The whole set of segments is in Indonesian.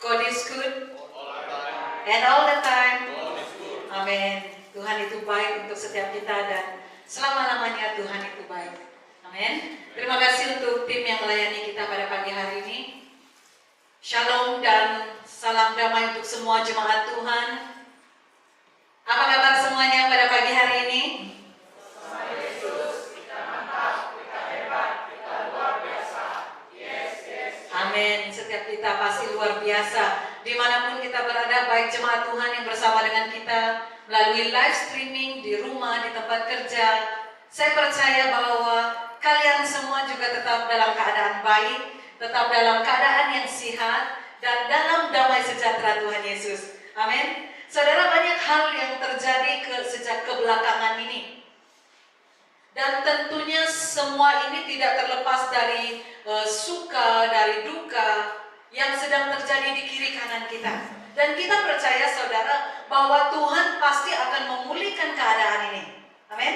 God is good and all the time. Amin. Tuhan itu baik untuk setiap kita dan selama-lamanya Tuhan itu baik. Amin. Terima kasih untuk tim yang melayani kita pada pagi hari ini. Shalom dan salam damai untuk semua jemaat Tuhan. Apa kabar semuanya pada pagi hari ini? Amin. Setiap kita pasti luar biasa. Dimanapun kita berada, baik jemaat Tuhan yang bersama dengan kita melalui live streaming di rumah, di tempat kerja, saya percaya bahwa kalian semua juga tetap dalam keadaan baik, tetap dalam keadaan yang sehat, dan dalam damai sejahtera Tuhan Yesus. Amin. Saudara, banyak hal yang terjadi sejak kebelakangan ini. Dan tentunya semua ini tidak terlepas dari suka, dari duka yang sedang terjadi di kiri kanan kita. Dan kita percaya saudara bahwa Tuhan pasti akan memulihkan keadaan ini. Amin.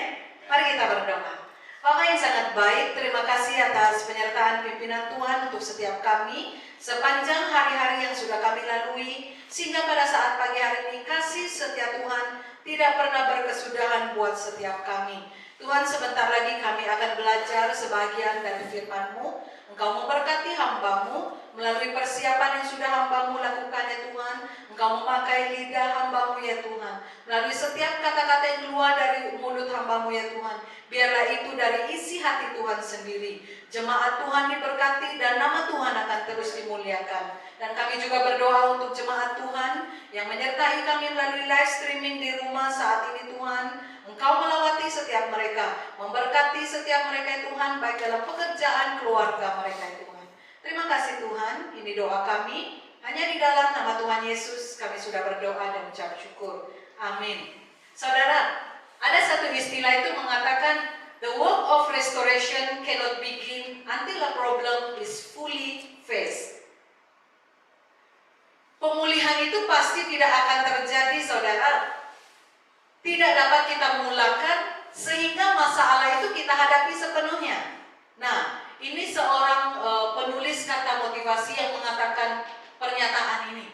Mari kita berdoa. Bapa yang sangat baik, terima kasih atas penyertaan pimpinan Tuhan untuk setiap kami sepanjang hari-hari yang sudah kami lalui, sehingga pada saat pagi hari ini kasih setia Tuhan tidak pernah berkesudahan buat setiap kami. Tuhan, sebentar lagi kami akan belajar sebagian dari firman-Mu. Engkau memberkati hamba-Mu melalui persiapan yang sudah hamba-Mu lakukan ya Tuhan. Engkau memakai lidah hamba-Mu ya Tuhan. Melalui setiap kata-kata yang keluar dari mulut hamba-Mu ya Tuhan. Biarlah itu dari isi hati Tuhan sendiri. Jemaat Tuhan diberkati dan nama Tuhan akan terus dimuliakan. Dan kami juga berdoa untuk jemaat Tuhan yang menyertai kami melalui live streaming di rumah saat ini Tuhan. Engkau melawati setiap mereka, memberkati setiap mereka Tuhan, baik dalam pekerjaan, keluarga mereka Tuhan. Terima kasih Tuhan, ini doa kami. Hanya di dalam nama Tuhan Yesus kami sudah berdoa dan ucap syukur. Amin. Saudara, ada satu istilah itu mengatakan, the work of restoration cannot begin until a problem is fully faced. Pemulihan itu pasti tidak akan terjadi, saudara. Tidak dapat kita mulakan sehingga masalah itu kita hadapi sepenuhnya. Nah, ini seorang penulis kata motivasi yang mengatakan pernyataan ini.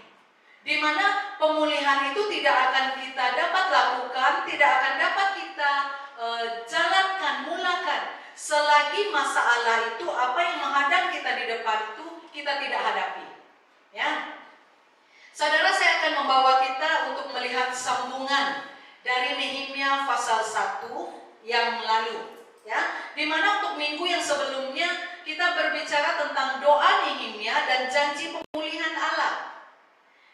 Di mana pemulihan itu tidak akan kita dapat lakukan, tidak akan dapat kita jalankan, mulakan selagi masalah itu, apa yang menghadang kita di depan itu kita tidak hadapi. Ya. Saudara, saya akan membawa kita untuk melihat sambungan dari Nehemia pasal 1 yang lalu, ya, di mana untuk minggu yang sebelumnya kita berbicara tentang doa Nehemia dan janji pemulihan Allah,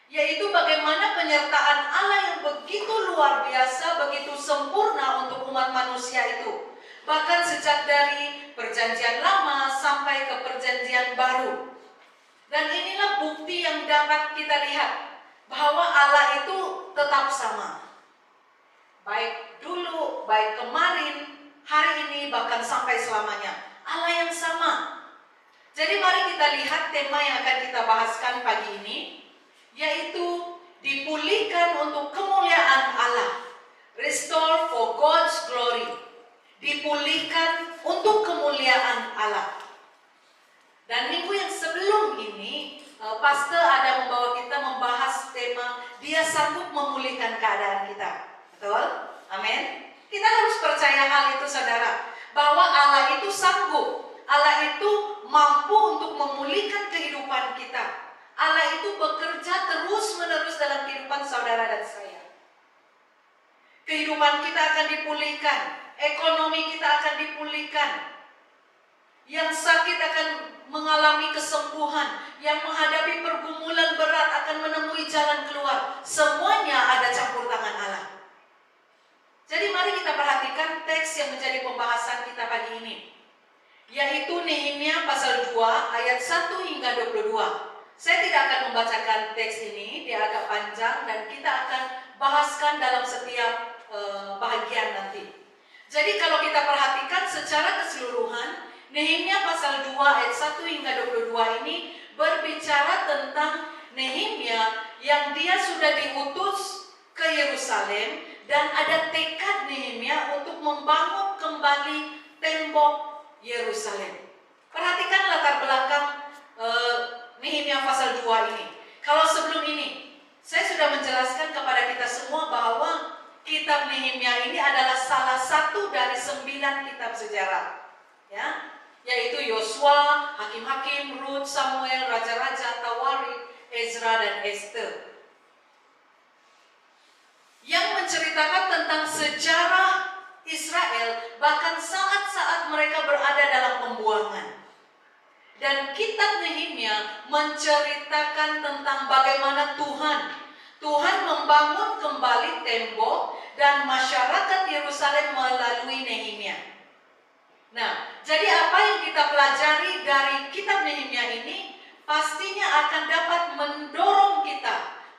yaitu bagaimana penyertaan Allah yang begitu luar biasa, begitu sempurna untuk umat manusia itu, bahkan sejak dari perjanjian lama sampai ke perjanjian baru. Dan inilah bukti yang dapat kita lihat bahwa Allah itu tetap sama. Baik dulu, baik kemarin, hari ini, bahkan sampai selamanya. Allah yang sama. Jadi mari kita lihat tema yang akan kita bahaskan pagi ini, yaitu dipulihkan untuk kemuliaan Allah. Restore for God's glory. Dipulihkan untuk kemuliaan Allah. Dan minggu yang sebelum ini, Pastor ada membawa kita membahas tema, dia sanggup memulihkan keadaan kita. Betul? Amin. Kita harus percaya hal itu saudara, bahwa Allah itu sanggup, Allah itu mampu untuk memulihkan kehidupan kita. Allah itu bekerja terus menerus dalam kehidupan saudara dan saya. Kehidupan kita akan dipulihkan, ekonomi kita akan dipulihkan, yang sakit akan mengalami kesembuhan, yang menghadapi pergumulan berat akan menemui jalan keluar. Semuanya ada campur tangan Allah. Jadi mari kita perhatikan teks yang menjadi pembahasan kita pagi ini, yaitu Nehemia pasal 2 ayat 1 hingga 22. Saya tidak akan membacakan teks ini, dia agak panjang dan kita akan bahaskan dalam setiap bahagian nanti. Jadi kalau kita perhatikan secara keseluruhan, Nehemia pasal 2 ayat 1 hingga 22 ini berbicara tentang Nehemia yang dia sudah diutus ke Yerusalem. Dan ada tekad Nehemia untuk membangun kembali tembok Yerusalem. Perhatikan latar belakang Nehemia pasal 2 ini. Kalau sebelum ini, saya sudah menjelaskan kepada kita semua bahwa kitab Nehemia ini adalah salah satu dari 9 kitab sejarah, ya, yaitu Yosua, Hakim-Hakim, Rut, Samuel, Raja-Raja, Tawarik, Ezra, dan Esther, yang menceritakan tentang sejarah Israel bahkan saat-saat mereka berada dalam pembuangan. Dan kitab Nehemia menceritakan tentang bagaimana Tuhan membangun kembali tembok dan masyarakat Yerusalem melalui Nehemia. Nah, jadi apa yang kita pelajari dari kitab Nehemia ini pastinya akan dapat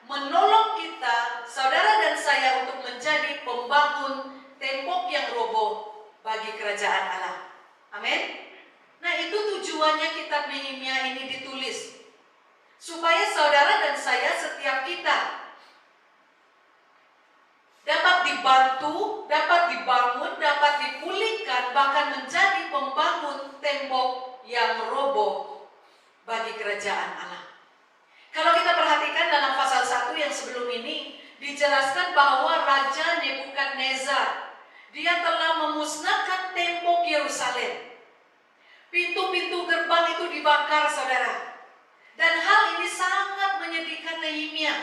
menolong kita, saudara dan saya, untuk menjadi pembangun tembok yang roboh bagi kerajaan Allah. Amin. Nah, itu tujuannya kitab Nehemia ini ditulis, supaya saudara dan saya, setiap kita, dapat dibantu, dapat dibangun, dapat dipulihkan, bahkan menjadi pembangun tembok yang roboh bagi kerajaan Allah. Kalau kita perhatikan dalam pasal 1 yang sebelum ini, dijelaskan bahwa Raja Nebukadnezar, dia telah memusnahkan tembok Yerusalem. Pintu-pintu gerbang itu dibakar, saudara. Dan hal ini sangat menyedihkan Nehemia.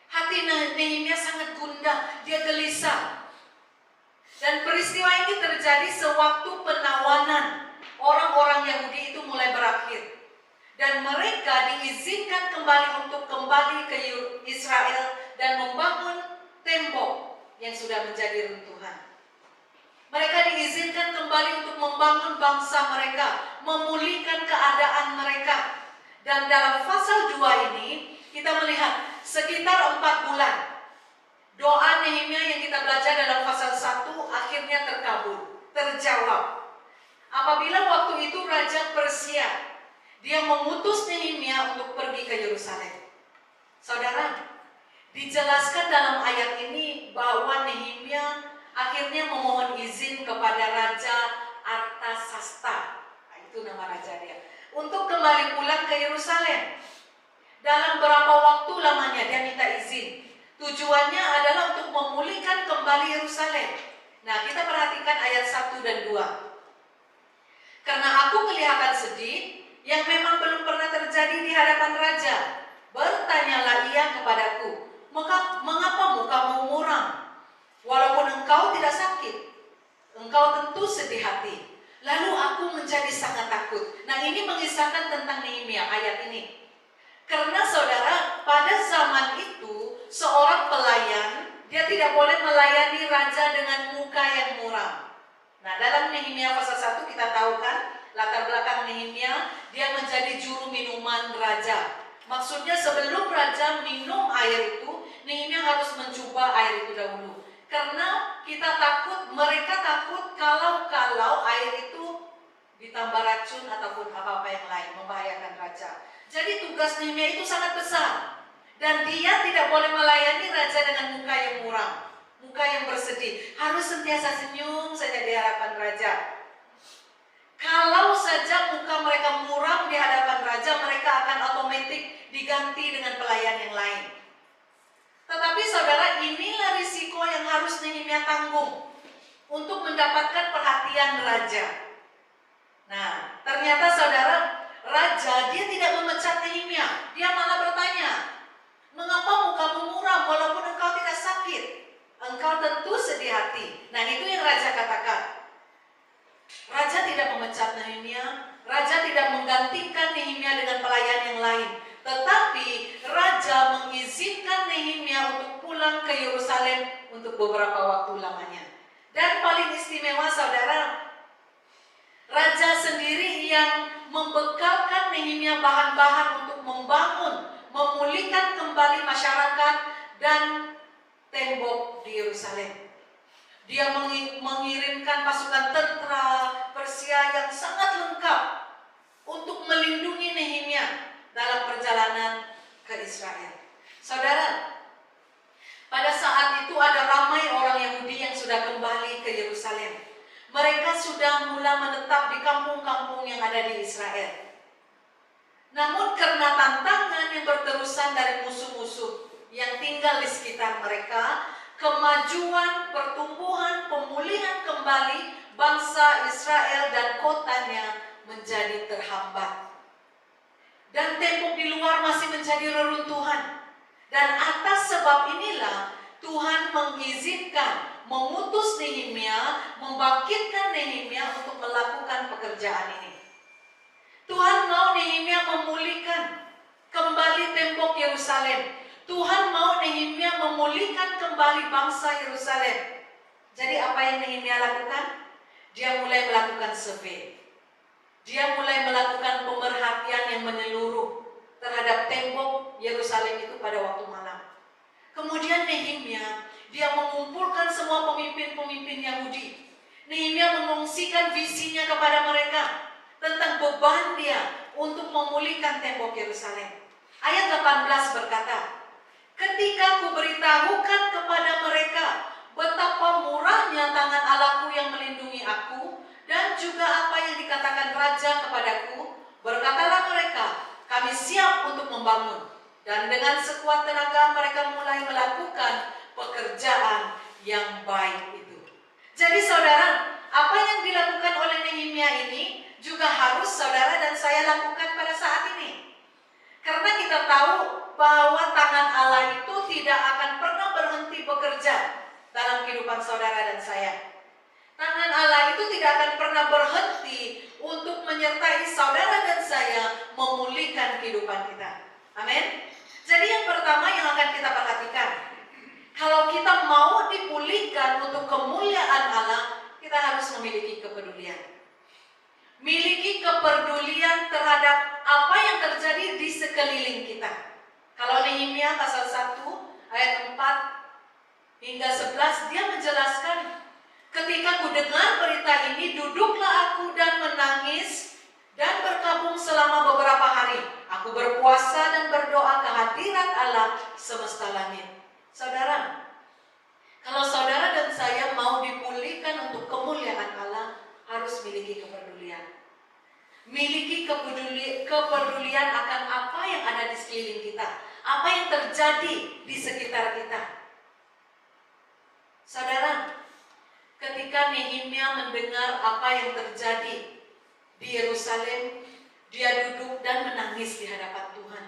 Hati Nehemia sangat gundah, dia gelisah. Dan peristiwa ini terjadi sewaktu penawanan orang-orang Yahudi itu mulai berakhir. Dan mereka diizinkan kembali untuk kembali ke Israel dan membangun tembok yang sudah menjadi runtuhan. Mereka diizinkan kembali untuk membangun bangsa mereka, memulihkan keadaan mereka. Dan dalam pasal 2 ini, kita melihat sekitar 4 bulan, doa Nehemia yang kita belajar dalam pasal 1 akhirnya terjawab. Apabila waktu itu Raja Persia, dia mengutus Nehemia untuk pergi ke Yerusalem. Saudara, dijelaskan dalam ayat ini bahwa Nehemia akhirnya memohon izin kepada Raja Artasasta, itu nama raja dia, untuk kembali pulang ke Yerusalem. Dalam berapa waktu lamanya dia minta izin. Tujuannya adalah untuk memulihkan kembali Yerusalem. Nah, kita perhatikan ayat 1 dan 2. Karena aku kelihatan sedih yang memang belum pernah terjadi di hadapan raja. Bertanyalah ia kepadaku, mengapa mukamu muram? Walaupun engkau tidak sakit, engkau tentu sedih hati. Lalu aku menjadi sangat takut. Nah, ini mengisahkan tentang Nehemia ayat ini. Karena saudara, pada zaman itu seorang pelayan, dia tidak boleh melayani raja dengan muka yang muram. Nah, dalam Nehemia pasal 1 kita tahu kan, latar belakang Nehemia, dia menjadi juru minuman raja. Maksudnya sebelum raja minum air itu, Nehemia harus mencoba air itu dahulu. Karena mereka takut kalau air itu ditambah racun ataupun apa-apa yang lain, membahayakan raja. Jadi tugas Nehemia itu sangat besar. Dan dia tidak boleh melayani raja dengan muka yang muram, muka yang bersedih. Harus sentiasa senyum saja di hadapan raja. Kalau saja muka mereka muram di hadapan raja, mereka akan otomatis diganti dengan pelayan yang lain. Tetapi saudara, inilah risiko yang harus Nehemia tanggung untuk mendapatkan perhatian raja. Nah, ternyata saudara, raja dia tidak memecat Nehemia. Dia malah bertanya, mengapa mukamu muram walaupun engkau tidak sakit? Engkau tentu sedih hati. Nah, itu yang raja katakan. Raja tidak memecat Nehemia, raja tidak menggantikan Nehemia dengan pelayan yang lain. Tetapi raja mengizinkan Nehemia untuk pulang ke Yerusalem untuk beberapa waktu lamanya. Dan paling istimewa saudara, raja sendiri yang membekalkan Nehemia bahan-bahan untuk memulihkan kembali masyarakat dan tembok di Yerusalem. Dia mengirimkan pasukan tentara Persia yang sangat lengkap untuk melindungi Nehemia dalam perjalanan ke Israel. Saudara, pada saat itu ada ramai orang Yahudi yang sudah kembali ke Yerusalem. Mereka sudah mulai menetap di kampung-kampung yang ada di Israel. Namun karena tantangan yang berterusan dari musuh-musuh yang tinggal di sekitar mereka, kemajuan, pertumbuhan, pemulihan kembali bangsa Israel dan kotanya menjadi terhambat. Dan tembok di luar masih menjadi reruntuhan. Dan atas sebab inilah Tuhan mengizinkan, mengutus Nehemia, membangkitkan Nehemia untuk melakukan pekerjaan ini. Tuhan mau Nehemia memulihkan kembali tembok Yerusalem. Tuhan mau Nehemia memulihkan kembali bangsa Yerusalem. Jadi apa yang Nehemia lakukan? Dia mulai melakukan survei. Dia mulai melakukan pemerhatian yang menyeluruh terhadap tembok Yerusalem itu pada waktu malam. Kemudian Nehemia, dia mengumpulkan semua pemimpin-pemimpin Yahudi. Nehemia mengungsikan visinya kepada mereka tentang beban dia untuk memulihkan tembok Yerusalem. Ayat 18 berkata, ketika kuberitahukan kepada mereka betapa murahnya tangan Allahku yang melindungi aku, dan juga apa yang dikatakan raja kepadaku, berkatalah mereka, kami siap untuk membangun. Dan dengan sekuat tenaga mereka mulai melakukan pekerjaan yang baik itu. Jadi saudara, apa yang dilakukan oleh Nehemia ini juga harus saudara dan saya lakukan pada saat ini. Karena kita tahu bahwa tangan Allah itu tidak akan pernah berhenti bekerja dalam kehidupan saudara dan saya. Tangan Allah itu tidak akan pernah berhenti untuk menyertai saudara dan saya memulihkan kehidupan kita. Amin. Jadi yang pertama yang akan kita perhatikan, kalau kita mau dipulihkan untuk kemuliaan Allah, kita harus memiliki kepedulian. Miliki kepedulian terhadap apa yang terjadi di sekeliling kita. Kalau Nehemia pasal 1 ayat 4 hingga 11, dia menjelaskan, ketika ku dengar berita ini, duduklah aku dan menangis dan berkabung selama beberapa hari. Aku berpuasa dan berdoa ke hadirat Allah semesta langit. Saudara, kalau saudara dan saya mau dipulihkan untuk kemuliaan Allah, harus miliki kepedulian. Miliki kepedulian akan apa yang ada di sekeliling kita, apa yang terjadi di sekitar kita. Saudara, ketika Nehemia mendengar apa yang terjadi di Yerusalem, dia duduk dan menangis di hadapan Tuhan.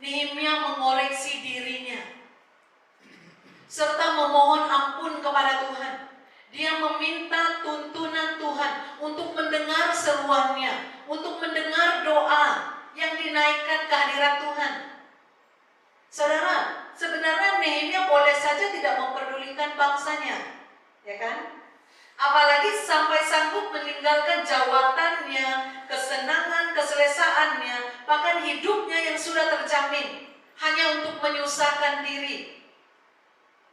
Nehemia mengoreksi dirinya serta memohon ampun kepada Tuhan. Dia meminta tuntunan Tuhan untuk mendengar seruannya, untuk mendengar doa yang dinaikkan ke hadirat Tuhan. Saudara, sebenarnya Nehemia boleh saja tidak memperdulikan bangsanya, ya kan? Apalagi sampai sanggup meninggalkan jawatannya, kesenangan, keselesaannya, bahkan hidupnya yang sudah terjamin hanya untuk menyusahkan diri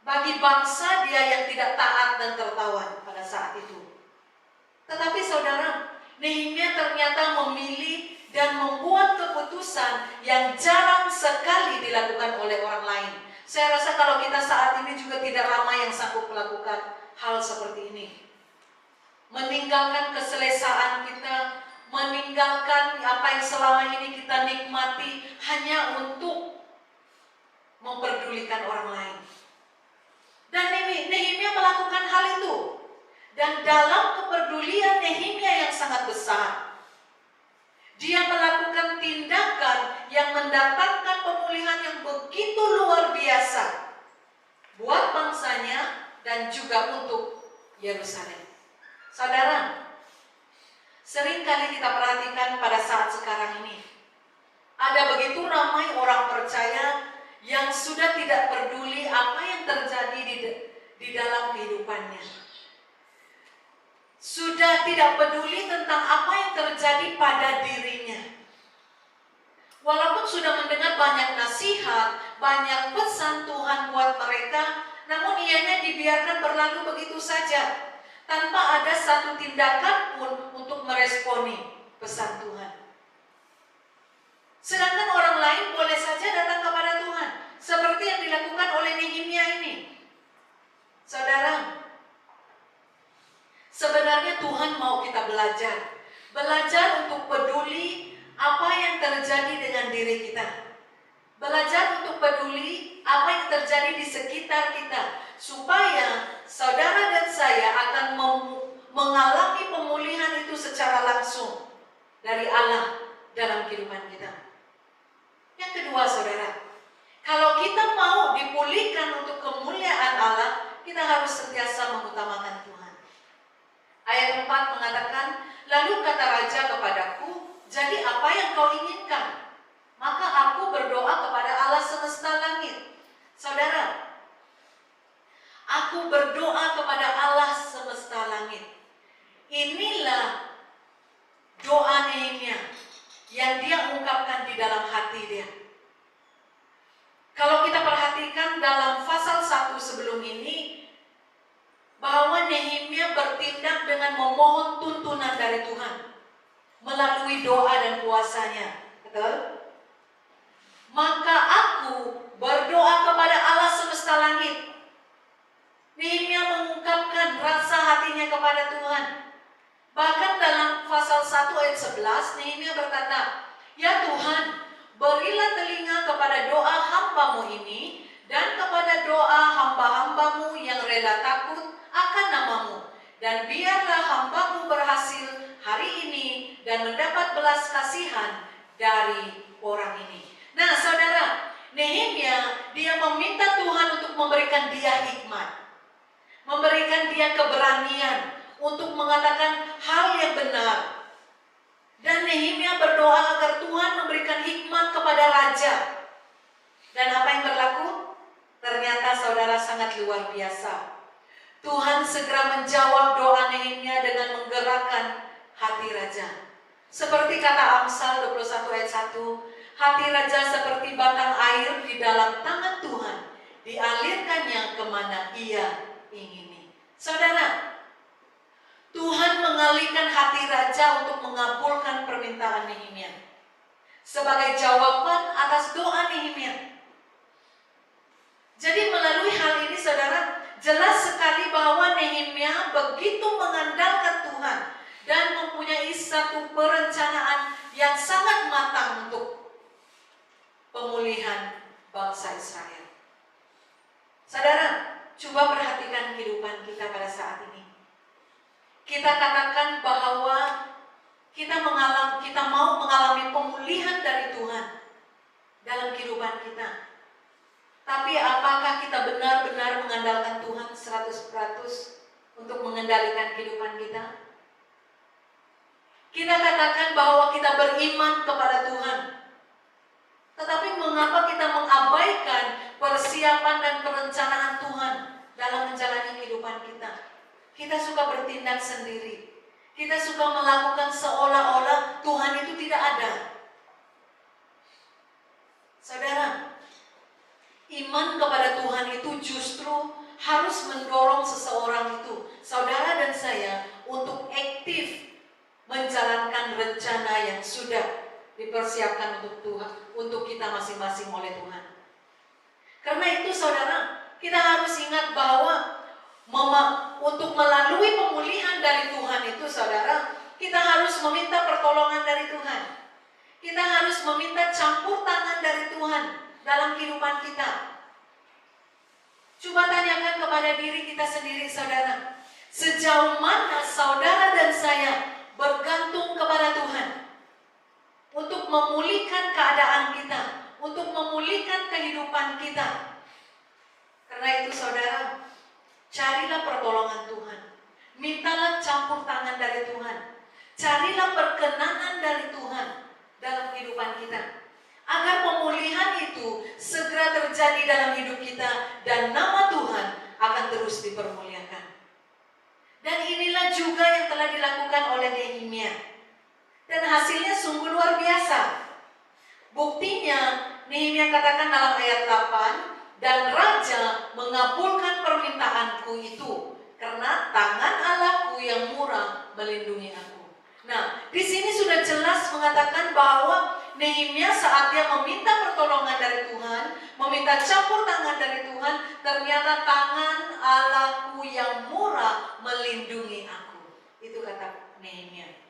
bagi bangsa dia yang tidak taat dan tertawan pada saat itu. Tetapi saudara, Nehemia ternyata memilih dan membuat keputusan yang jarang sekali dilakukan oleh orang lain. Saya rasa kalau kita saat ini juga tidak ramai yang sanggup melakukan hal seperti ini. Meninggalkan keselesaan kita, meninggalkan apa yang selama ini kita nikmati hanya untuk memperdulikan orang lain. Dan Nehemia melakukan hal itu. Dan dalam kepedulian Nehemia yang sangat besar, dia melakukan tindakan yang mendatangkan pemulihan yang begitu luar biasa buat bangsanya dan juga untuk Yerusalem. Saudara, seringkali kita perhatikan pada saat sekarang ini, ada begitu ramai orang percaya yang sudah tidak peduli apa yang terjadi di dalam kehidupannya. Sudah tidak peduli tentang apa yang terjadi pada dirinya. Walaupun sudah mendengar banyak nasihat, banyak pesan Tuhan buat mereka, namun ianya dibiarkan berlalu begitu saja, tanpa ada satu tindakan pun untuk meresponi pesan Tuhan. Sedangkan orang lain boleh saja datang kepada Tuhan, seperti yang dilakukan oleh Nehemia ini. Saudara, sebenarnya Tuhan mau kita belajar untuk peduli apa yang terjadi terjadi dengan diri kita. Belajar untuk peduli apa yang terjadi di sekitar kita, supaya saudara dan saya akan mengalami pemulihan itu secara langsung dari Allah dalam kehidupan kita. Yang kedua, saudara, kalau kita mau dipulihkan untuk kemuliaan Allah, kita harus sentiasa mengutamakan Tuhan. Ayat 4 mengatakan, lalu kata raja kepadaku, jadi apa yang kau inginkan? Maka aku berdoa kepada Allah semesta langit. Saudara, aku berdoa kepada Allah semesta langit. Inilah doa Nehemia yang dia ungkapkan di dalam hati dia. Kalau kita perhatikan dalam pasal 1 sebelum ini, bahwa Nehemia bertindak dengan memohon tuntunan dari Tuhan melalui doa dan puasanya. Betul? Maka aku berdoa kepada Allah semesta langit. Nehemia mengungkapkan rasa hatinya kepada Tuhan. Bahkan dalam pasal 1 ayat 11, Nehemia berkata, ya Tuhan, berilah telinga kepada doa hamba-Mu ini dan kepada doa hamba-hamba-Mu yang rela takut akan nama-Mu. Dan biarlah hamba-Mu berhasil hari ini dan mendapat belas kasihan dari orang ini. Nah, saudara, Nehemia dia meminta Tuhan untuk memberikan dia hikmat, memberikan dia keberanian untuk mengatakan hal yang benar. Dan Nehemia berdoa agar Tuhan memberikan hikmat kepada raja. Dan apa yang berlaku? Ternyata saudara sangat luar biasa. Tuhan segera menjawab doa Nehemia dengan menggerakkan hati raja. Seperti kata Amsal 21 ayat 1, hati raja seperti batang air di dalam tangan Tuhan, dialirkannya kemana ia ingini. Saudara, Tuhan mengalihkan hati raja untuk mengabulkan permintaan Nehemia sebagai jawaban atas doa Nehemia. Jadi melalui hal ini, saudara, jelas sekali bahwa Nehemia begitu mengandalkan Tuhan dan mempunyai satu perencanaan yang sangat matang untuk pemulihan bangsa Israel. Saudara, coba perhatikan kehidupan kita pada saat ini. Kita katakan bahwa kita mau mengalami pemulihan dari Tuhan dalam kehidupan kita. Tapi apakah kita benar-benar mengandalkan Tuhan 100% untuk mengendalikan kehidupan kita? Kita katakan bahwa kita beriman kepada Tuhan. Tetapi mengapa kita mengabaikan persiapan dan perencanaan Tuhan dalam menjalani kehidupan kita? Kita suka bertindak sendiri. Kita suka melakukan seolah-olah Tuhan itu tidak ada. Saudara, iman kepada Tuhan itu justru harus mendorong seseorang itu, saudara dan saya, untuk aktif menjalankan rencana yang sudah dipersiapkan untuk Tuhan, untuk kita masing-masing oleh Tuhan. Karena itu saudara, kita harus ingat bahwa untuk melalui pemulihan dari Tuhan itu, saudara, kita harus meminta pertolongan dari Tuhan. Kita harus meminta campur tangan dari Tuhan dalam kehidupan kita. Coba tanyakan kepada diri kita sendiri, saudara, sejauh mana saudara dan saya bergantung kepada Tuhan untuk memulihkan keadaan kita, untuk memulihkan kehidupan kita. Karena itu saudara, carilah pertolongan Tuhan. Mintalah campur tangan dari Tuhan. Carilah perkenanan dari Tuhan dalam kehidupan kita, agar pemulihan itu segera terjadi dalam hidup kita dan nama Tuhan akan terus dipermuliakan. Dan inilah juga yang telah dilakukan oleh Nehemia. Dan hasilnya sungguh luar biasa. Buktinya Nehemia katakan dalam ayat 8, dan raja mengabulkan permintaanku itu karena tangan Allahku yang murah melindungi aku. Nah, di sini sudah jelas mengatakan bahwa Nehemia saat dia meminta pertolongan dari Tuhan, meminta campur tangan dari Tuhan, ternyata tangan Allahku yang murah melindungi aku. Itu kata Nehemia.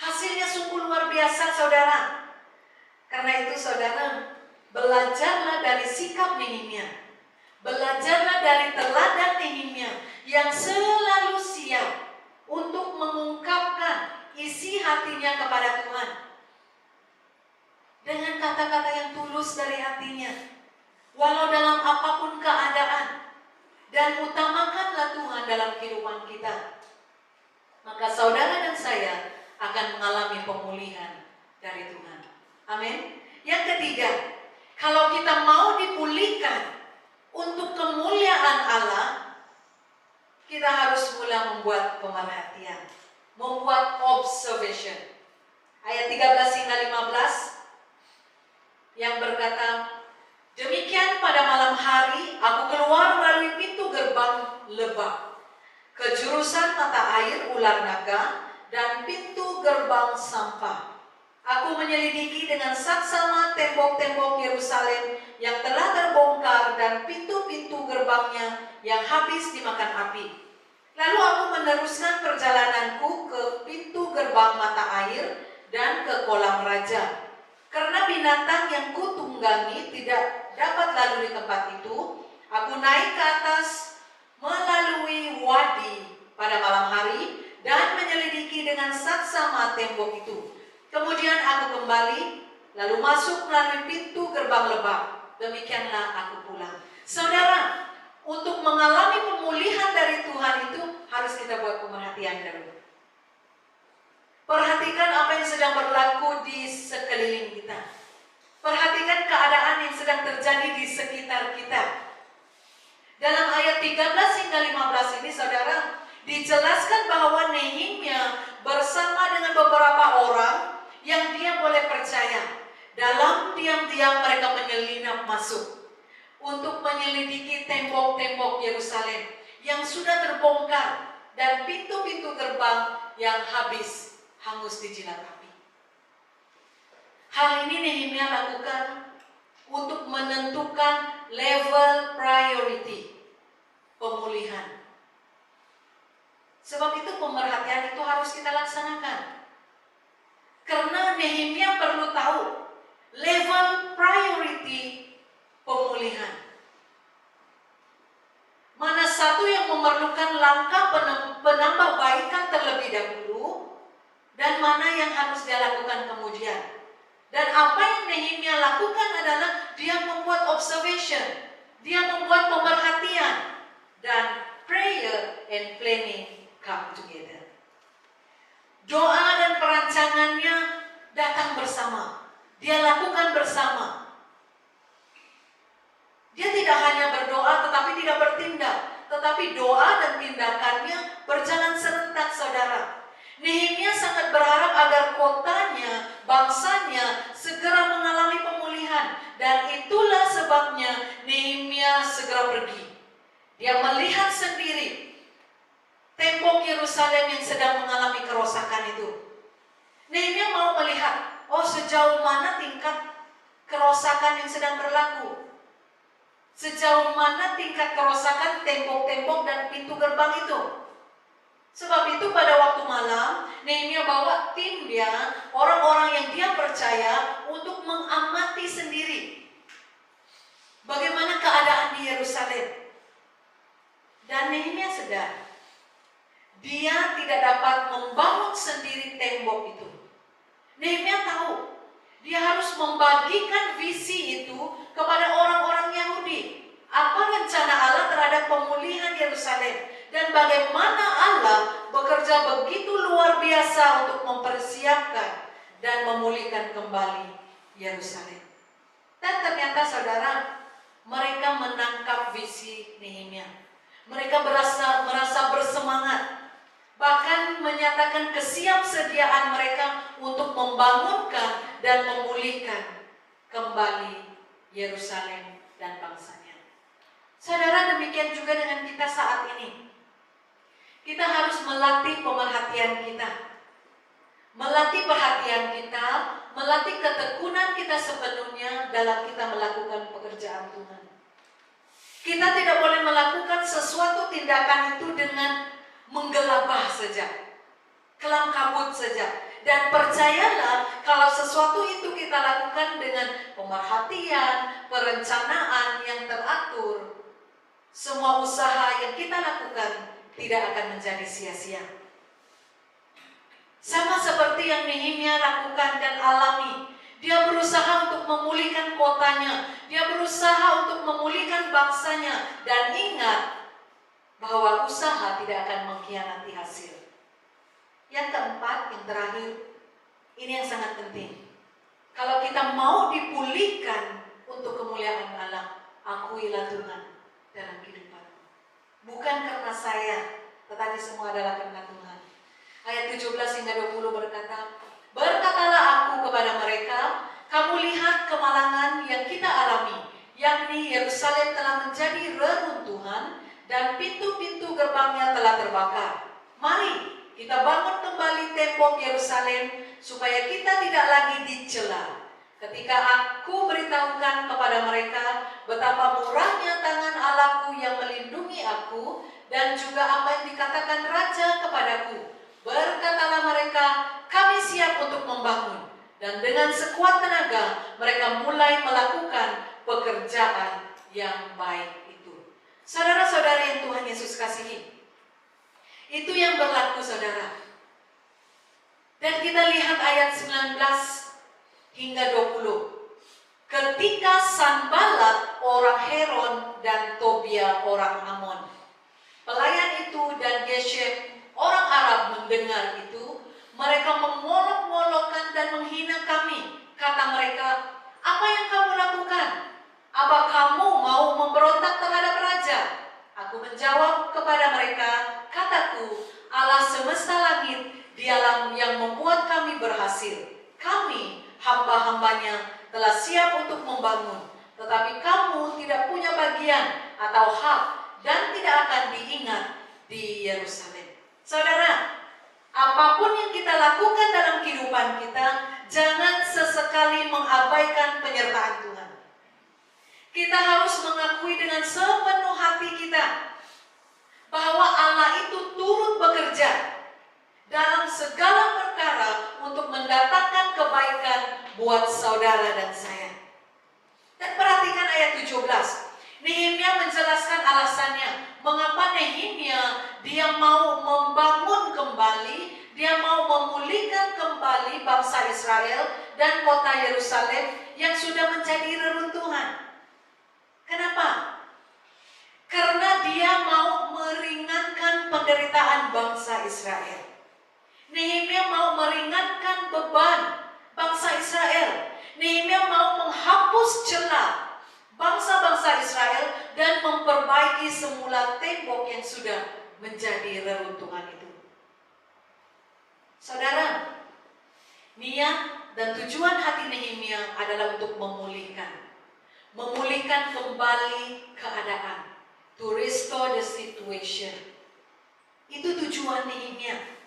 Hasilnya sungguh luar biasa, saudara. Karena itu saudara, belajarlah dari sikap Nehemia. Belajarlah dari teladan Nehemia yang selalu siap untuk mengungkapkan isi hatinya kepada Tuhan. Dengan kata-kata yang tulus dari hatinya. Walau dalam apapun keadaan. Dan utamakanlah Tuhan dalam kehidupan kita. Maka saudara dan saya akan mengalami pemulihan dari Tuhan. Amin. Yang ketiga, kalau kita mau dipulihkan untuk kemuliaan Allah, kita harus mulai membuat pemerhatian, membuat observation. Ayat 13 hingga 15 yang berkata, demikian pada malam hari aku keluar melalui pintu gerbang lebah ke jurusan mata air ular naga dan pintu gerbang sampah. Aku menyelidiki dengan saksama tembok-tembok Yerusalem yang telah terbongkar dan pintu-pintu gerbangnya yang habis dimakan api. Lalu aku meneruskan perjalananku ke pintu gerbang mata air dan ke kolam raja. Karena binatang yang kutunggangi tidak dapat lalu di tempat itu, aku naik ke atas melalui wadi pada malam hari dan menyelidiki dengan saksama tembok itu. Kemudian aku kembali, lalu masuk melalui pintu gerbang lebah. Demikianlah aku pulang. Saudara, untuk mengalami pemulihan dari Tuhan itu harus kita buat pemerhatian dulu. Perhatikan apa yang sedang berlaku di sekeliling kita. Perhatikan keadaan yang sedang terjadi di sekitar kita. Dalam ayat 13 hingga 15 ini saudara, dijelaskan bahwa Nehemia bersama dengan beberapa orang yang dia boleh percaya. Dalam diam-diam mereka menyelinap masuk untuk menyelidiki tembok-tembok Yerusalem yang sudah terbongkar dan pintu-pintu gerbang yang habis hangus dijilat api. Hal ini Nehemia lakukan untuk menentukan level priority pemulihan. Sebab itu pemerhatian itu harus kita laksanakan. Karena Nehemia perlu tahu level priority pemulihan. Mana satu yang memerlukan langkah penambahbaikan terlebih dahulu dan mana yang harus dia lakukan kemudian. Dan apa yang Nehemia lakukan adalah dia membuat observation, dia membuat pemerhatian, dan prayer and planning come together. Doa dan perancangannya datang bersama. Dia lakukan bersama. Dia tidak hanya berdoa tetapi tidak bertindak. Tetapi doa dan tindakannya berjalan serentak saudara. Nehemia sangat berharap agar kotanya, bangsanya segera mengalami pemulihan. Dan itulah sebabnya Nehemia segera pergi. Dia melihat sendiri tembok Yerusalem yang sedang mengalami kerosakan itu. Nehemia mau melihat, oh sejauh mana tingkat kerosakan yang sedang berlaku. Sejauh mana tingkat kerosakan tembok-tembok dan pintu gerbang itu. Sebab itu pada waktu malam, Nehemia bawa tim dia, orang-orang yang dia percaya untuk mengamati sendiri bagaimana keadaan di Yerusalem. Dan Nehemia sadar, dia tidak dapat membangun sendiri tembok itu. Nehemia tahu, dia harus membagikan visi itu kepada orang-orang Yahudi. Apa rencana Allah terhadap pemulihan Yerusalem dan bagaimana Allah bekerja begitu luar biasa untuk mempersiapkan dan memulihkan kembali Yerusalem. Dan ternyata saudara, mereka menangkap visi Nehemia. Mereka merasa bersemangat, bahkan menyatakan kesiapsediaan mereka untuk membangunkan dan memulihkan kembali Yerusalem dan bangsanya. Saudara, demikian juga dengan kita saat ini. Kita harus melatih pemerhatian kita, melatih perhatian kita, melatih ketekunan kita sepenuhnya dalam kita melakukan pekerjaan Tuhan. Kita tidak boleh melakukan sesuatu tindakan itu dengan menggelabah saja, kelam kabut saja. Dan percayalah kalau sesuatu itu kita lakukan dengan pemerhatian, perencanaan yang teratur, semua usaha yang kita lakukan tidak akan menjadi sia-sia. Sama seperti yang Nehemia lakukan dan alami. Dia berusaha untuk memulihkan kotanya. Dia berusaha untuk memulihkan bangsanya. Dan ingat bahwa usaha tidak akan mengkhianati hasil. Yang keempat, yang terakhir, ini yang sangat penting. Kalau kita mau dipulihkan untuk kemuliaan Allah, akuilah Tuhan dalam kehidupanmu. Bukan karena saya, tetapi semua adalah karena Tuhan. Ayat 17 hingga 20 berkata, berkatalah aku kepada mereka, kamu lihat kemalangan yang kita alami, yakni Yerusalem telah menjadi reruntuhan dan pintu-pintu gerbangnya telah terbakar. Mari kita bangun kembali tembok Yerusalem supaya kita tidak lagi dicela. Ketika aku beritahukan kepada mereka betapa murahnya tangan Allahku yang melindungi aku dan juga apa yang dikatakan Raja kepadaku, berkatalah mereka, kami siap untuk membangun. Dan dengan sekuat tenaga mereka mulai melakukan pekerjaan yang baik itu. Saudara-saudari yang Tuhan Yesus kasihi, itu yang berlaku saudara. Dan kita lihat ayat 19 hingga 20. Ketika Sanballat orang Heron dan Tobia orang Amon, pelayan itu, dan Geshem orang Arab mendengar itu, mereka mengolok-olokkan dan menghina kami. Kata mereka, apa yang kamu lakukan? Apa kamu mau memberontak terhadap raja? Aku menjawab kepada mereka, kataku, Allah semesta langit, dialah yang membuat kami berhasil. Kami, hamba-hambanya, telah siap untuk membangun. Tetapi kamu tidak punya bagian atau hak dan tidak akan diingat di Yerusalem. Saudara, apapun yang kita lakukan dalam kehidupan kita, jangan sesekali mengabaikan penyertaan Tuhan. Kita harus mengakui dengan sepenuh hati kita bahwa Allah itu turut bekerja dalam segala perkara untuk mendatangkan kebaikan buat saudara dan saya. Dan perhatikan ayat 17. Nehemia menjelaskan alasannya mengapa Nehemia dia mau membangun kembali, dia mau memulihkan kembali bangsa Israel dan kota Yerusalem yang sudah menjadi reruntuhan. Kenapa? Karena dia mau meringankan penderitaan bangsa Israel. Nehemia mau meringankan beban bangsa Israel. Nehemia mau menghapus celah bangsa-bangsa Israel dan memperbaiki semula tembok yang sudah menjadi reruntuhan itu. Saudara, niat dan tujuan hati Nehemia adalah untuk memulihkan kembali keadaan, to restore the situation. Itu tujuan Nehemia.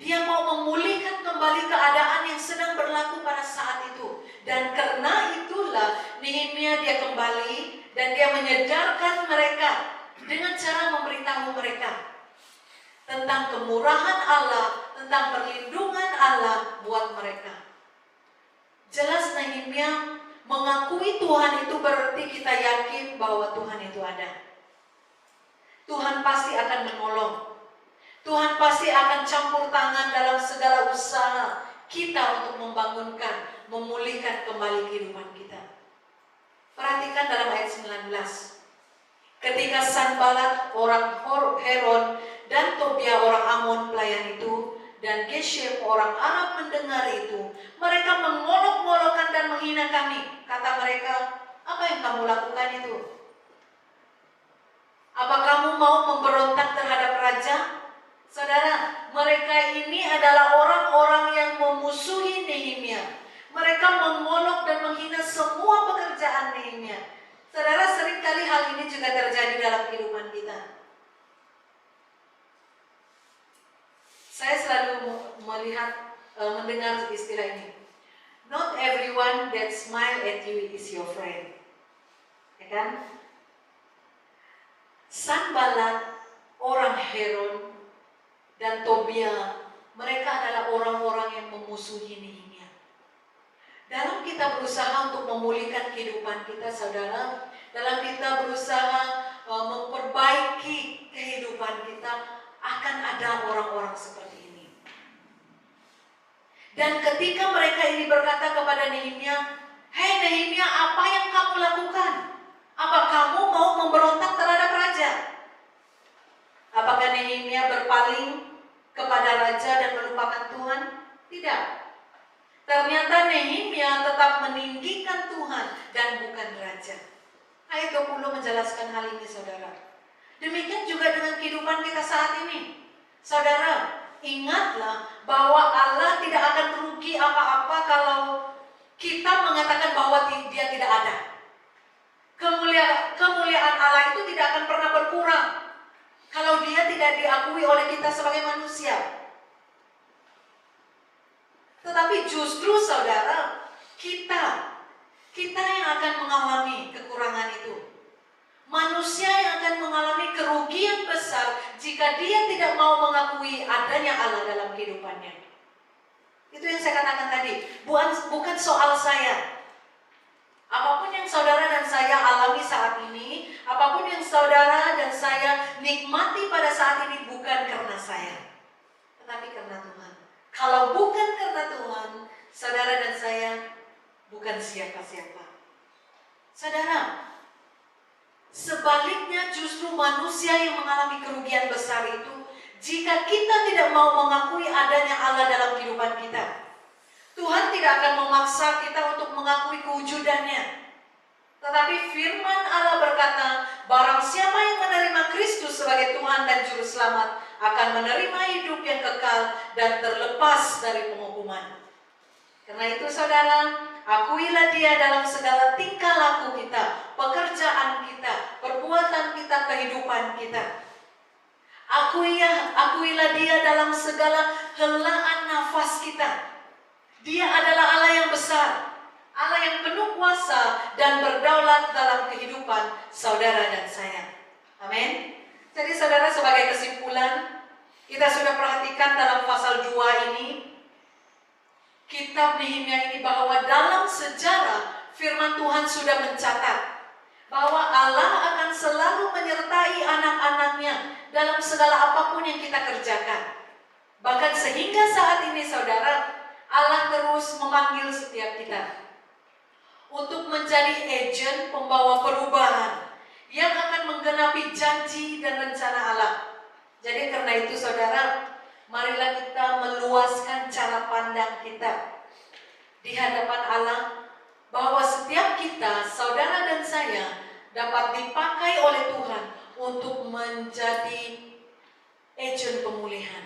Dia mau memulihkan kembali keadaan yang sedang berlaku pada saat itu. Dan karena itulah Nehemia dia kembali dan dia menyedarkan mereka dengan cara memberitahu mereka tentang kemurahan Allah, tentang perlindungan Allah buat mereka. Jelas Nehemia mengakui Tuhan itu berarti kita yakin bahwa Tuhan itu ada. Tuhan pasti akan menolong. Tuhan pasti akan campur tangan dalam segala usaha kita untuk membangunkan, memulihkan kembali kehidupan kita. Perhatikan dalam ayat 19. Ketika Sanballat orang Heron dan Tobia orang Amon pelayan itu dan Geshem orang Arab mendengar itu, mereka mengolok-olokkan dan menghina kami. Kata mereka, apa yang kamu lakukan itu? Apa kamu mau memberontak terhadap raja? Saudara, mereka ini adalah orang-orang yang memusuhi Nehemia. Mereka mengolok dan menghina semua pekerjaan Nehemia. Saudara, seringkali hal ini juga terjadi dalam kehidupan kita. Saya selalu mendengar istilah ini. Not everyone that smile at you is your friend. Ya kan? Sanballat, orang Heron, dan Tobia, Mereka adalah orang-orang yang memusuhi Nehemia. Dalam kita berusaha untuk memulihkan kehidupan kita, saudara, dalam kita berusaha memperbaiki kehidupan kita, akan ada orang-orang seperti ini. Dan ketika mereka ini berkata kepada Nehemia, "Hei Nehemia, apa yang kamu lakukan? Apa kamu mau memberontak terhadap raja?" Apakah Nehemia berpaling kepada raja dan melupakan Tuhan? Tidak. Ternyata Nehemia tetap meninggikan Tuhan dan bukan raja. Ayat 20 menjelaskan hal ini, saudara. Demikian juga dengan kehidupan kita saat ini. Saudara, ingatlah bahwa Allah tidak akan rugi apa-apa kalau kita mengatakan bahwa dia tidak ada. Kemuliaan Allah itu tidak akan pernah berkurang kalau dia tidak diakui oleh kita sebagai manusia. Tetapi justru saudara, kita yang akan mengalami kekurangan itu. Manusia yang akan mengalami kerugian besar jika dia tidak mau mengakui adanya Allah dalam kehidupannya. Itu yang saya katakan tadi, bukan soal saya. Apapun yang saudara dan saya alami saat ini, apapun yang saudara dan saya nikmati pada saat ini bukan karena saya, tetapi karena Tuhan. Kalau bukan karena Tuhan, saudara dan saya bukan siapa-siapa. Saudara, sebaliknya justru manusia yang mengalami kerugian besar itu jika kita tidak mau mengakui adanya Allah dalam kehidupan kita. Tuhan tidak akan memaksa kita untuk mengakui kewujudannya. Tetapi firman Allah berkata, barang siapa yang menerima Kristus sebagai Tuhan dan Juru Selamat akan menerima hidup yang kekal dan terlepas dari penghukuman. Karena itu saudara, akuilah dia dalam segala tingkah laku kita, pekerjaan kita, perbuatan kita, kehidupan kita. Akuilah dia dalam segala helaan nafas kita. Dia adalah Allah yang besar, Allah yang penuh kuasa dan berdaulat dalam kehidupan saudara dan saya. Amin. Jadi saudara, sebagai kesimpulan, kita sudah perhatikan dalam pasal 2 ini, kitab Nehemia ini, bahwa dalam sejarah firman Tuhan sudah mencatat bahwa Allah akan selalu menyertai anak-anaknya dalam segala apapun yang kita kerjakan. Bahkan sehingga saat ini saudara, Allah terus memanggil setiap kita untuk menjadi agen pembawa perubahan yang akan menggenapi janji dan rencana Allah. Jadi karena itu saudara, marilah kita meluaskan cara pandang kita di hadapan Allah, bahwa setiap kita, saudara dan saya, dapat dipakai oleh Tuhan untuk menjadi agen pemulihan,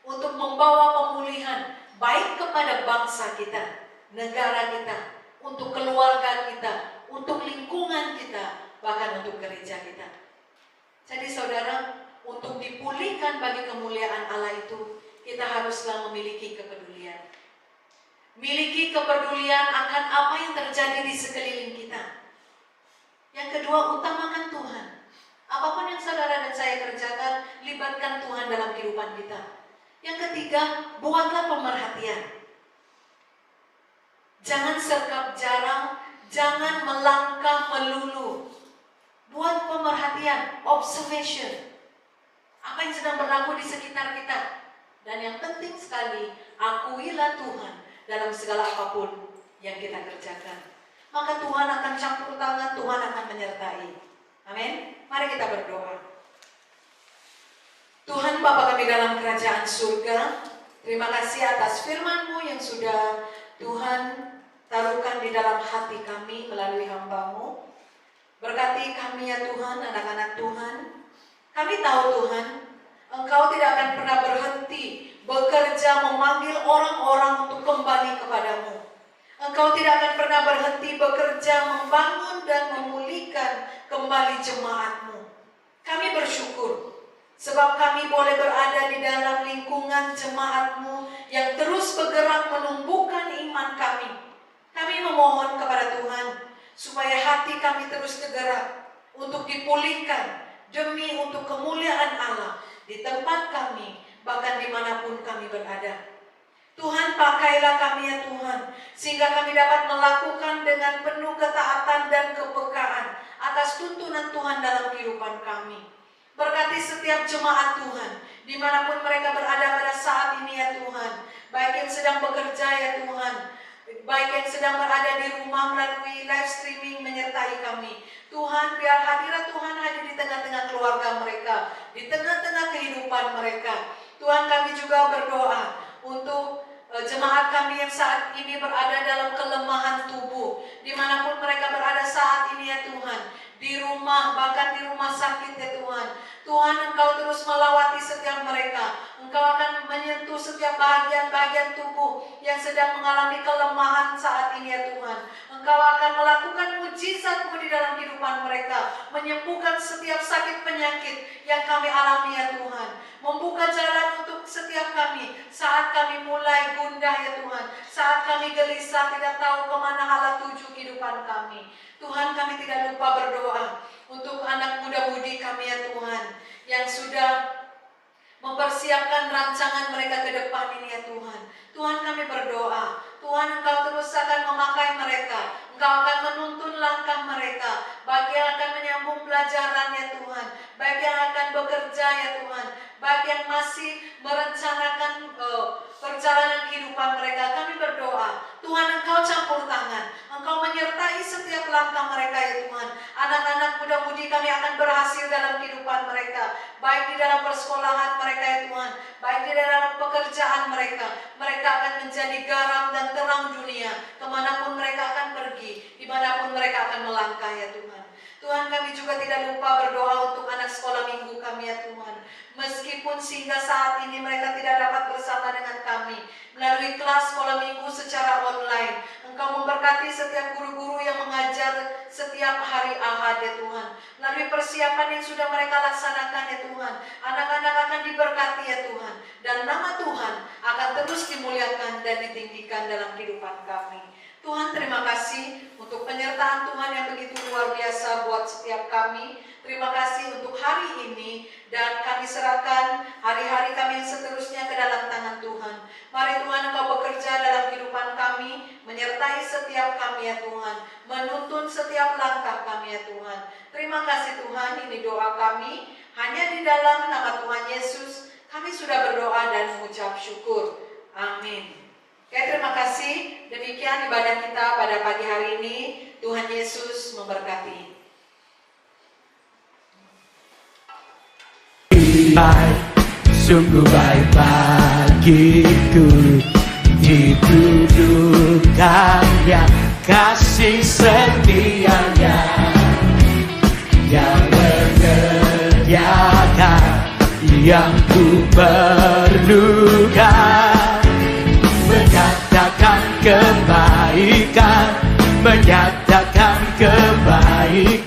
untuk membawa pemulihan baik kepada bangsa kita, negara kita, untuk keluarga kita, untuk lingkungan kita, bahkan untuk gereja kita. Jadi saudara, untuk dipulihkan bagi kemuliaan Allah itu, kita haruslah memiliki kepedulian. Miliki kepedulian akan apa yang terjadi di sekeliling kita. Yang kedua, utamakan Tuhan. Apapun yang saudara dan saya kerjakan, libatkan Tuhan dalam kehidupan kita. Yang ketiga, buatlah pemerhatian. Jangan sergap jarang, jangan melangkah melulu. Buat pemerhatian, observation. Apa yang sedang berlaku di sekitar kita. Dan yang penting sekali, akuilah Tuhan dalam segala apapun yang kita kerjakan. Maka Tuhan akan campur tangan, Tuhan akan menyertai. Amin. Mari kita berdoa. Tuhan Bapa kami dalam kerajaan surga, terima kasih atas firman-Mu yang sudah Tuhan taruhkan di dalam hati kami melalui hamba-Mu. Berkati kami ya Tuhan, anak-anak Tuhan. Kami tahu Tuhan, Engkau tidak akan pernah berhenti bekerja memanggil orang-orang untuk kembali kepadamu. Engkau tidak akan pernah berhenti bekerja membangun dan memulihkan kembali jemaat-Mu. Kami bersyukur sebab kami boleh berada di dalam lingkungan jemaat-Mu yang terus bergerak menumbuhkan iman kami. Kami memohon kepada Tuhan supaya hati kami terus tergerak untuk dipulihkan demi untuk kemuliaan Allah di tempat kami, bahkan dimanapun kami berada. Tuhan, pakailah kami ya Tuhan, sehingga kami dapat melakukan dengan penuh ketaatan dan kepekaan atas tuntunan Tuhan dalam kehidupan kami. Berkati setiap jemaat Tuhan, dimanapun mereka berada pada saat ini ya Tuhan, baik yang sedang bekerja ya Tuhan, baik yang sedang berada di rumah melalui live streaming menyertai kami. Tuhan, biar hadirat Tuhan hadir di tengah-tengah keluarga mereka, di tengah-tengah kehidupan mereka. Tuhan, kami juga berdoa untuk jemaat kami yang saat ini berada dalam kelemahan tubuh, dimanapun mereka berada saat ini ya Tuhan, di rumah, bahkan di rumah sakit ya Tuhan. Tuhan, Engkau terus melawati setiap mereka. Engkau akan menyentuh setiap bagian-bagian tubuh yang sedang mengalami kelemahan saat ini ya Tuhan. Engkau akan melakukan mujizat-Mu di dalam kehidupan mereka, menyembuhkan setiap sakit penyakit yang kami alami ya Tuhan. Membuka jalan untuk setiap kami saat kami mulai gundah ya Tuhan, saat kami gelisah tidak tahu kemana arah tuju kehidupan kami. Tuhan, kami tidak lupa berdoa untuk anak muda-mudi kami ya Tuhan, yang sudah mempersiapkan rancangan mereka ke depan ini ya Tuhan. Tuhan, kami berdoa, Tuhan, Engkau terus akan memakai mereka, Engkau akan menuntun langkah mereka, baik yang akan menyambung pelajaran ya Tuhan, baik yang akan bekerja ya Tuhan, baik yang masih merencanakan perjalanan kehidupan mereka. Kami berdoa, Tuhan, Engkau campur tangan, Engkau menyertai setiap langkah mereka ya Tuhan. Anak-anak muda-mudi kami akan berhasil dalam kehidupan mereka, baik di dalam persekolahan mereka ya Tuhan, baik di dalam pekerjaan mereka. Mereka akan menjadi garam dan terang dunia kemanapun mereka akan pergi, dimanapun mereka akan melangkah ya Tuhan. Tuhan, kami juga tidak lupa berdoa untuk anak sekolah minggu kami ya Tuhan. Meskipun sehingga saat ini mereka tidak dapat bersama dengan kami melalui kelas sekolah minggu secara online, Engkau memberkati setiap guru-guru yang mengajar setiap hari Ahad ya Tuhan. Melalui persiapan yang sudah mereka laksanakan ya Tuhan, anak-anak akan diberkati ya Tuhan, dan nama Tuhan akan terus dimuliakan dan ditinggikan dalam kehidupan kami. Tuhan, terima kasih untuk penyertaan Tuhan yang begitu luar biasa buat setiap kami. Terima kasih untuk hari ini, dan kami serahkan hari-hari kami yang seterusnya ke dalam tangan Tuhan. Mari Tuhan, Engkau bekerja dalam kehidupan kami, menyertai setiap kami ya Tuhan, menuntun setiap langkah kami ya Tuhan. Terima kasih Tuhan, ini doa kami, hanya di dalam nama Tuhan Yesus kami sudah berdoa dan mengucap syukur. Amin. Oke, terima kasih. Demikian ibadah kita pada pagi hari ini. Tuhan Yesus memberkati. Baik, sungguh baik bagiku dituduhkannya kasih setianya yang menyediakan yang ku perlukan, menyatakan kebaikan, menyatakan kebaikan.